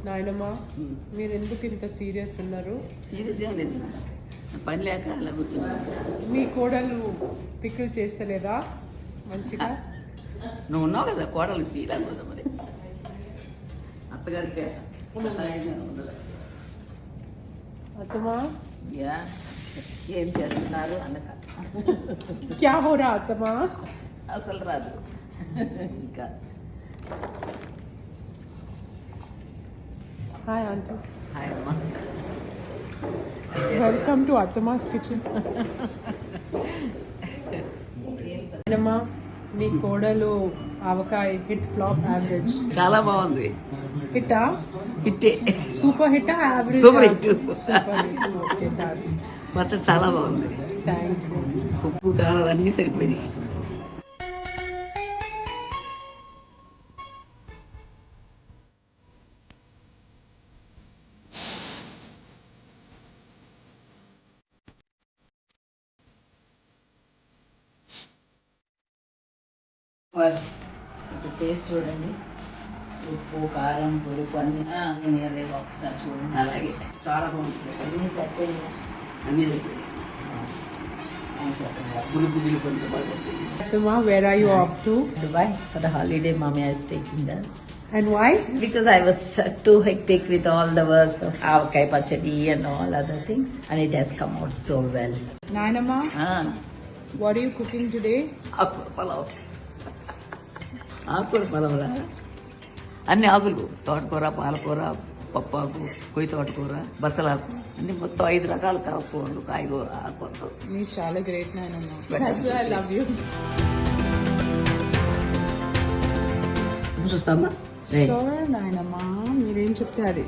నాయనమ్మా మీరు ఎందుకు ఇంత సీరియస్ ఉన్నారు? సీరియస్ ఏం లేదు, పని లేక అలా కూర్చున్నా. మీ కోడలు పిక్కులు చేస్తలేదా మంచిగా? నువ్వు ఉన్నావు కదా కోడలు టీ లేకపోతే మరి అత్తగారికి అత్తమా యా ఏం చేస్తున్నారు అనక క్యా హో రా అత్తమా? అసలు రాదు ఇంకా. హాయ్ ఆంటీ, హాయ్ అమ్మా, వెల్కమ్ టు అత్తమాస్ కిచెన్. నాయనమ్మా మీ కోడలు ఆవకాయ హిట్ ఫ్లాప్ యావరేజ్? చాలా బాగుంది. హిట్టా? హిట్టే, సూపర్ హిట్టా average? Super hit. Super hit. Okay dance. పచ్చడి చాలా బాగుంది. Thank you. ఉప్పు కారం అన్నీ సరిపోయినాయి. టేస్ట్ చూడండి, ఉప్పు కారం పులుపు అన్ని నేను ఒకసారి చూడండి. అలాగే చాలా బాగుంటుంది. అన్నీ సరిపోయింది, అన్నీ సరిపోయింది. పులుపు గిలుపు అంతా బాగా సరిపోయింది. Atama, where are you off to? Dubai for the holiday. Mommy is taking us And why? because I was too hectic with all the works of avakai pachadi and all other things, and it has come out so well. Nainama, what are you cooking today? ఆకుకూర పలావ్, ఆకుకూర పలావులా అన్ని ఆకులు, తోటకూర, పాలకూర, పప్పాకు, కొయ్యి తోటకూర, బచ్చలాకు, అన్ని మొత్తం 5 రకాల కూరలు, కాయగూర, ఆకుకూరలు. మీరు చాలా గ్రేట్ నాయనమ్మ. That's why I love you. చూస్తామా? Sure నాయనమ్మ, మీరేం చెప్తే అది.